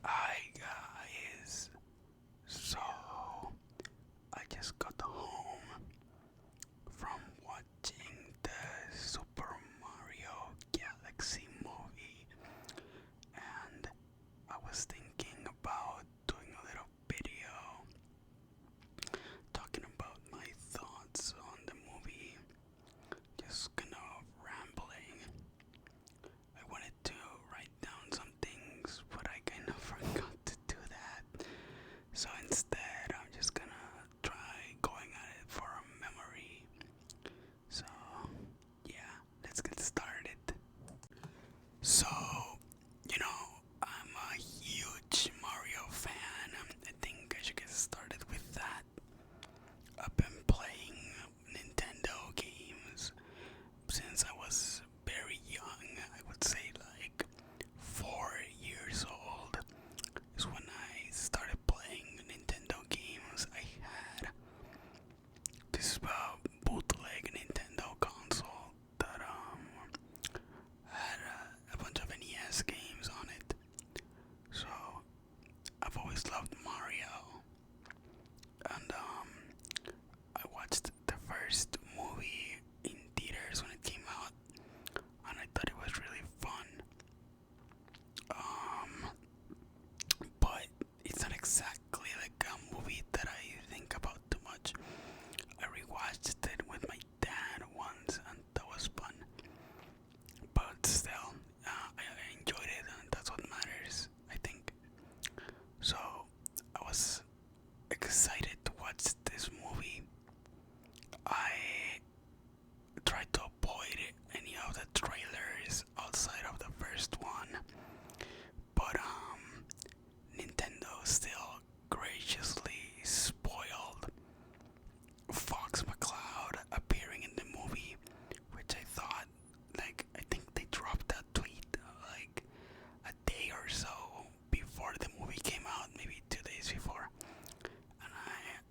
Hi guys. So I just got home from watching the Super Mario Galaxy movie, and I was thinking about doing a little video talking about my thoughts on the movie, just kind of rambling. I wanted to write down some things, but I kind of forgot to do that. So instead, I'm just gonna try going at it for a memory. So, yeah, let's get started. So, I'm a huge Mario fan. I think I should get started with that. I've been playing Nintendo games since I was very young. I would say like 4 years old is when I started playing Nintendo games. I had this bootleg Nintendo console that had a bunch of NES games on it. So I've always loved Mario, and I watched the first movie in theaters when it came out, and I thought it was really fun. Um, but it's not exactly like a movie that I think about too much. I rewatched it with my dad once, and that was fun. But still, I enjoyed it, and that's what matters, I think. So I was excited to watch this movie. I tried to avoid any of the trailers outside of the first one, but Nintendo still graciously spoiled Fox McCloud appearing in the movie, which I thought, I think they dropped that tweet like a day or so before the movie came out, maybe 2 days before, and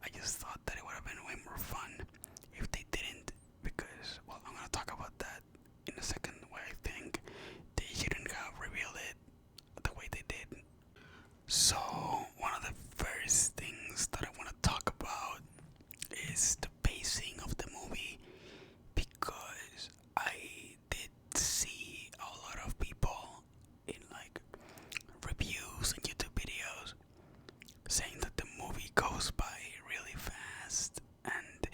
I just thought that it would have been way more fun if they didn't, because, well, I'm gonna talk about that in a second, why I think they shouldn't have revealed it the way they did. So, one of the first things that I want to talk about is the pacing of the movie, because I did see a lot of people in reviews and YouTube videos saying that the movie goes by really fast and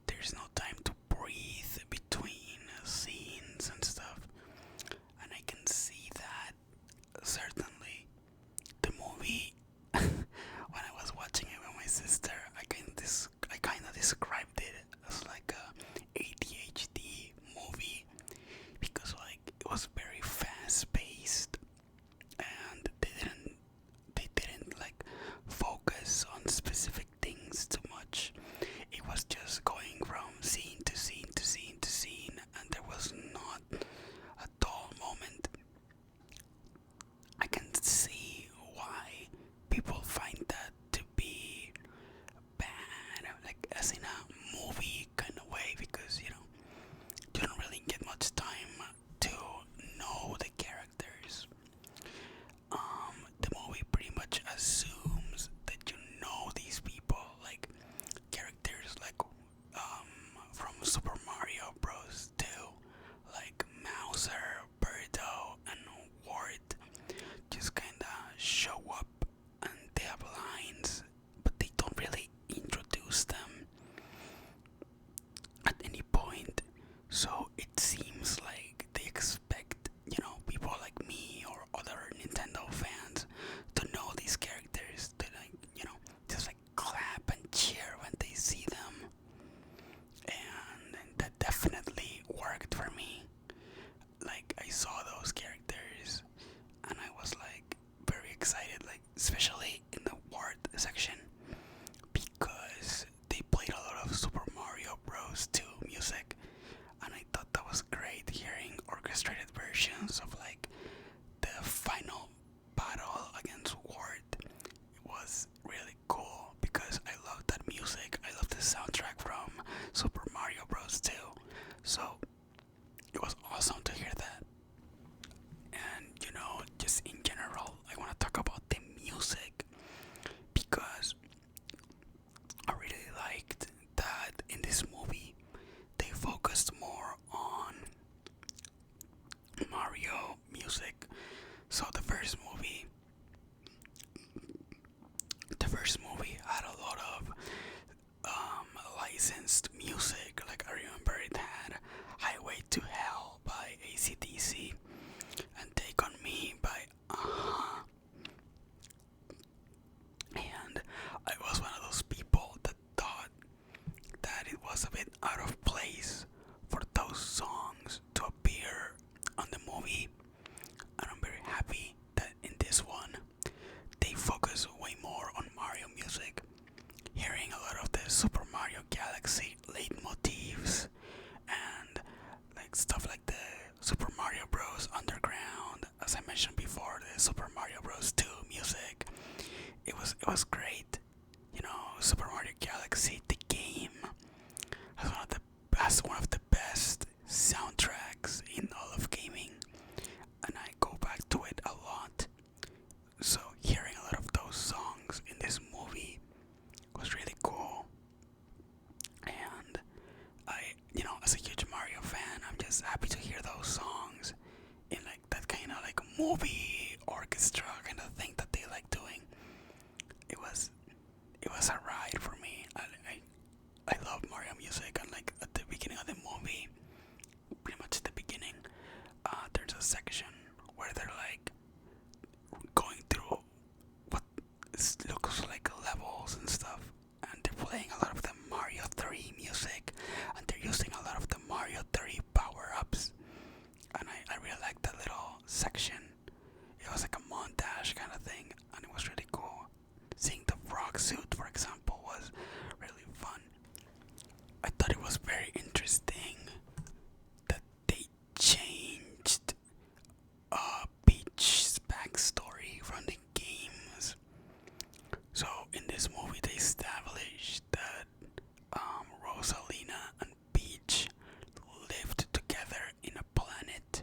there's no time to breathe between scenes and stuff. And I can see that. Certainly, the movie was great. You know, Super Mario Galaxy, the game, has one of the best soundtracks in all of gaming, and I go back to it a lot. So hearing a lot of those songs in this movie was really cool. And as a huge Mario fan, I'm just happy to hear those songs in like that kind of like movie orchestra kind of thing that they like doing. It was it was a ride for me. I love Mario music, and like at the beginning of the movie, pretty much at the beginning, there's a section where they're like going through what looks like levels and stuff, and they're playing a lot of the Mario 3 music, and they're using a lot of the Mario 3 power-ups, and I really like that little section. It was like a montage kind of thing, and it was really cool. Seeing the frog suit, for example, was really fun. I thought it was very interesting that they changed Peach's backstory from the games. So in this movie, they established that Rosalina and Peach lived together in a planet,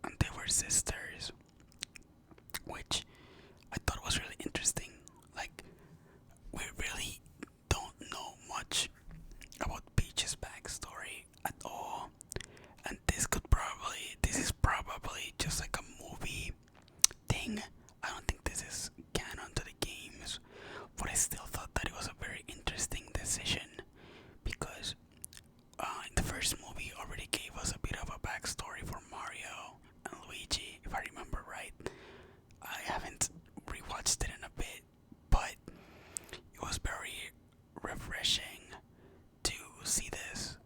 and they were sisters, which I thought was really interesting. Like, we really don't know much about Peach's backstory at all, and this is probably just like a movie thing. I don't think this is canon to the games, but I still thought that it was a very interesting decision because in the first movie already gave us a bit of a backstory for Mario and Luigi, if I remember right. I haven't rewatched it in a bit, but it was very refreshing to see this,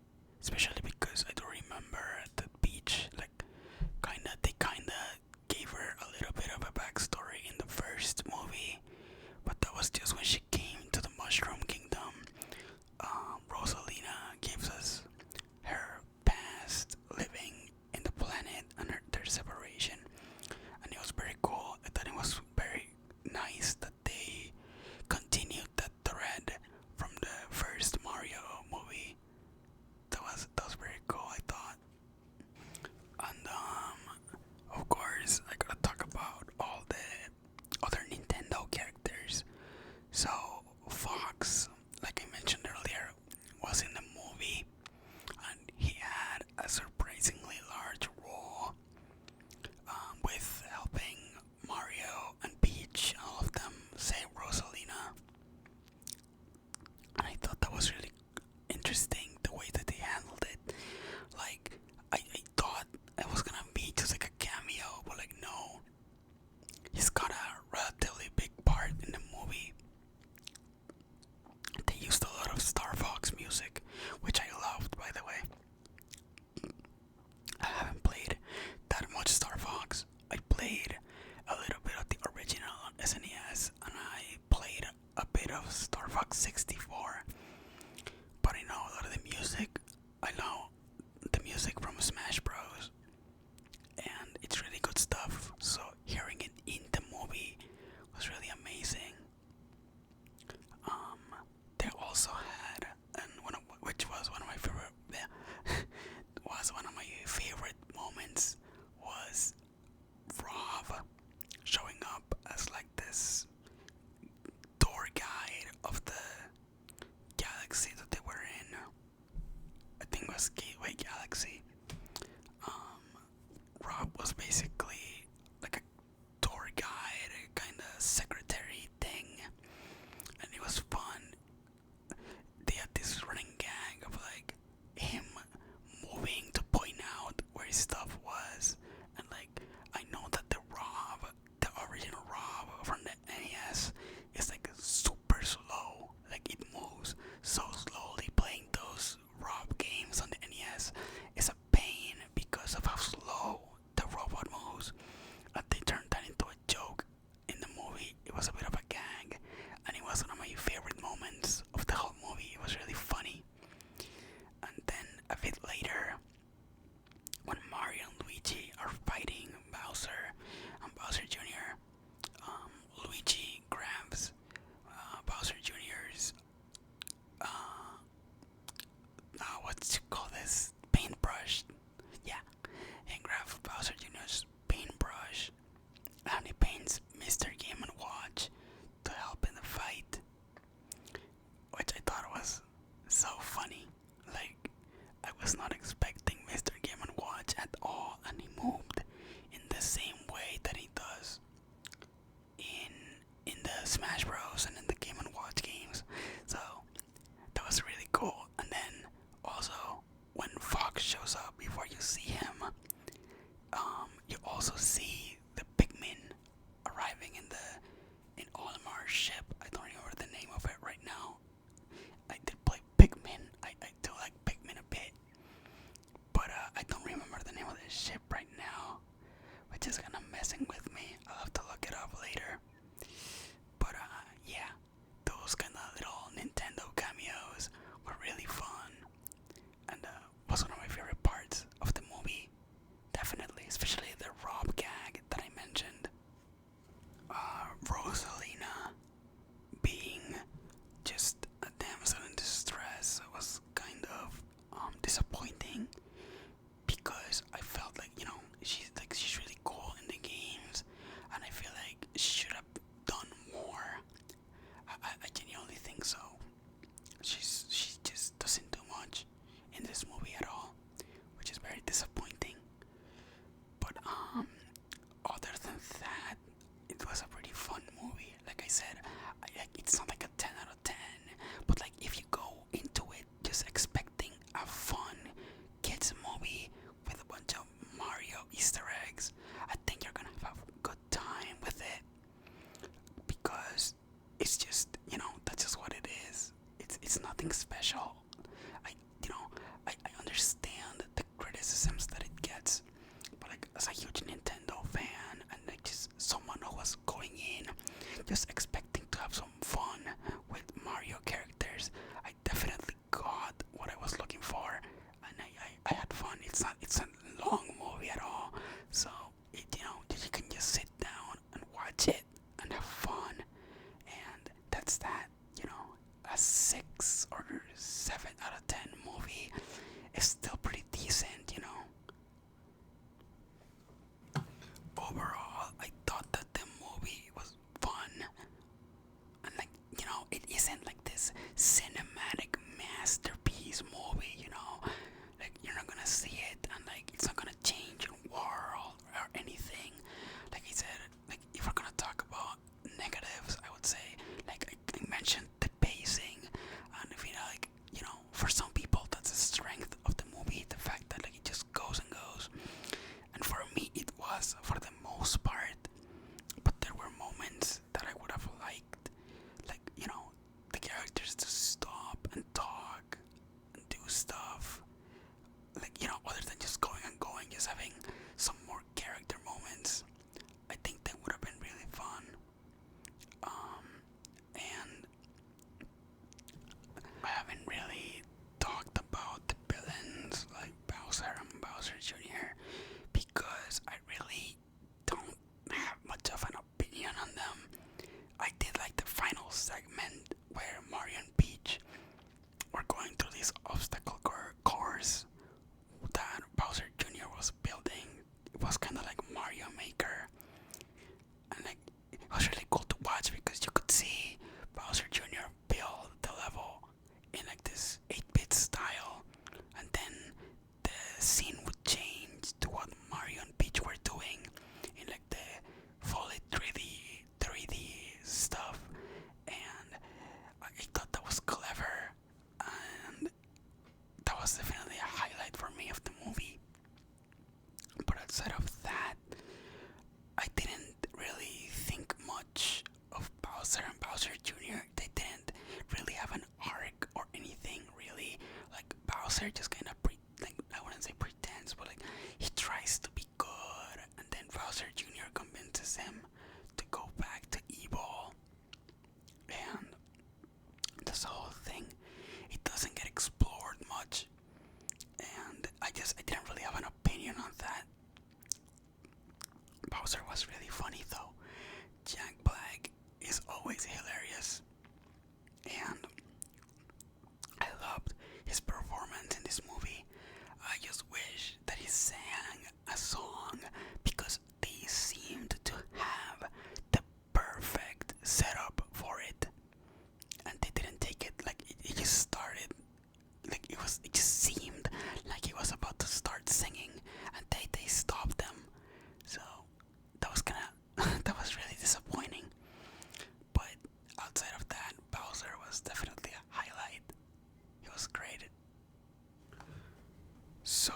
especially because I do remember that Peach, like, they kinda gave her a little bit of a backstory in the first movie, but that was just when she came to the Mushroom Kingdom. Rosalina gives us her past living in the planet and their separation, and it was very cool. I thought it was very nice that they continued that thread from the first Mario movie. That was very cool, I thought. And of course, I gotta talk about all the other Nintendo characters. So Fox, like I mentioned earlier, was in the movie, and he had a surprisingly large role with helping Mario and Peach, all of them, save Rosalina. And I thought that was really interesting the way that they handled it. Like, I thought it was gonna be just like a cameo, but like, no. He's got a relatively big part in the movie. They used a lot of Star Fox music, which I loved, by the way. I haven't played that much Star Fox. I played a little bit of the original on SNES, and I played a bit of Star Fox 64. But I know a lot of the music. I know the music from Smash Bros. And it's really good stuff. So hearing it in the movie was really amazing. They also had, which was one of my favorite, was one of my favorite moments, was Rob showing up as like this tour guide of the galaxy that they were in. I think it was Gateway Galaxy. Rob was basically like a tour guide, kind of secretary thing, and it was fun. They had this running gag of like him moving to point out where his stuff was, and like I know that the original Rob from the NES is like super slow. Like it moves so slowly. Playing those Rob games on the NES is a pain because of how slow the robot moves. They turned that into a joke in the movie. It was a bit of a gag, and it was one of my favorite moments of the whole movie. It was really funny. And then a bit later, when Mario and Luigi are fighting Bowser and Bowser Jr., Luigi grabs Smash Bros. And in the Game and Watch games. So that was really cool. And then also when Fox shows up before you see him, you also see the Pikmin arriving in Olimar's ship. I don't remember the name of it right now. I did play Pikmin. I do like Pikmin a bit, but I don't remember the name of the ship right now, which is kind of messing with me. I'll have to look it up later. But yeah, those kind of little Nintendo cameos were really fun, and was one of my favorite parts of the movie. Definitely, especially the Rob gag that I mentioned. Rosalina being just a damsel in distress was kind of disappointing, because I felt like, she's really cool in the games, and I feel like she should have done more. I genuinely think so. She just doesn't do much in this movie at all, which is very disappointing. But other than that, it was a pretty fun movie. Like I said, it's not like a 10 out of 10, but like if you go into it just expecting a fun kids movie with a bunch of Mario Easter eggs, I think you're gonna have a good time with it, because it's just, that's just what it is. It's nothing special. I you know I understand the criticisms that it gets, but like as a huge Nintendo fan, and like just someone who was going in just expecting to have some fun with Mario characters, I definitely got what I was looking for, and I had fun. It's a long movie at all, so you can just sit down and watch it and have fun, and that's that. A 6 or 7 out of 10 movie is still pretty decent. Overall, I thought that the movie was fun, and like, it isn't like this cinematic masterpiece movie. Like, you're not gonna see it, and like it's not gonna change your world or anything. Like I said, like if we're gonna talk about negatives, I would say, like I mentioned, the pacing, and if for some people that's the strength of the movie, the fact that like it just goes and goes. And for me, it was for the most part, but there were moments that I would have liked, like, the characters to stop and talk and do stuff, like, other than just going and going, just having some more character moments. I think that would have been really fun. And I haven't really talked about the villains like Bowser and Bowser Jr., because I really don't have much of an opinion on them. I did like the final segment where Mario and Peach were going through this obstacle course that Bowser Jr. was building. It was kind of like Mario Maker, and like it was really cool to watch, because you could see Bowser Jr. build the level in like this 8-bit style, and then the scene would change to what Mario and Peach were doing in like the fully 3D stuff, and I thought that was clever, and that was definitely a highlight for me of the movie. But outside of that, I didn't really think much of Bowser and Bowser Jr. They didn't really have an arc or anything, really. Like, Bowser just kind of I wouldn't say pretends, but like he tries to be good, and then Bowser Jr. convinces him to go back to evil, and this whole thing, it doesn't get explored much, and I didn't really have an opinion on that. Bowser was really funny though. Jack Black is always hilarious, and I loved his performance in this movie. I just wish that he sang a song, because they seemed to have the perfect setup for it, and they didn't take it. Like it just started, like it just seemed like he was about to start singing, and they stopped them. So that was really disappointing. But was definitely a highlight. It was great. So,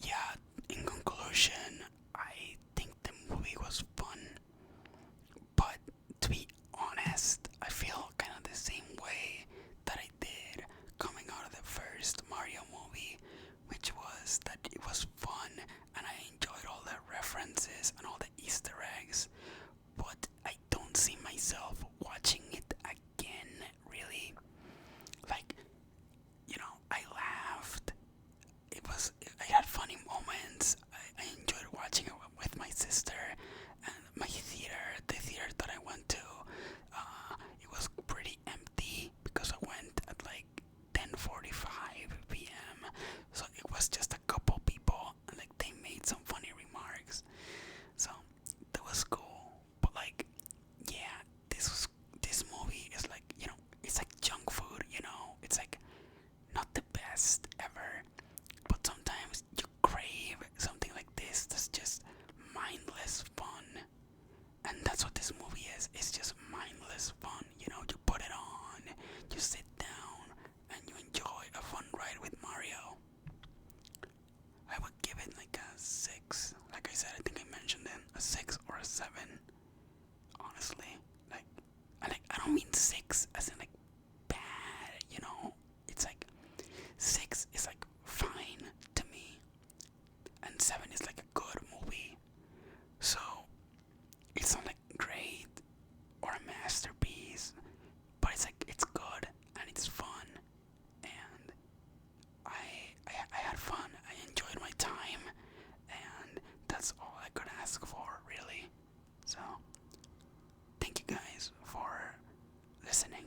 yeah, in conclusion, I think the movie was fun, but to be honest, I feel kind of the same way that I did coming out of the first Mario movie, which was that it was fun and I enjoyed all the references and all the Easter eggs, but I don't see myself watching it again, really. Like, I laughed. I had funny moments. I enjoyed watching it with my sister and the theater that I went to. It was pretty empty because I went at like 10:45 p.m. So it was just a couple people, and like they made some funny remarks. So that was cool. But like, yeah, this movie is like, it's like junk food. It's like not the best ever, but sometimes you crave something like this that's just mindless fun. And that's what this movie is. It's just mindless fun. You put it on, you sit down, and you enjoy a fun ride with Mario. I would give it like a 6. Like I said, I think I mentioned it, a 6 or a 7. Honestly, I don't mean 6 as in like bad. It's like 6 is like fine to me, and 7 is like a good movie. So it's not like great or a masterpiece, but it's good and it's fun, and I had fun. I enjoyed my time, and that's all I could ask for, really. So thank you guys for listening.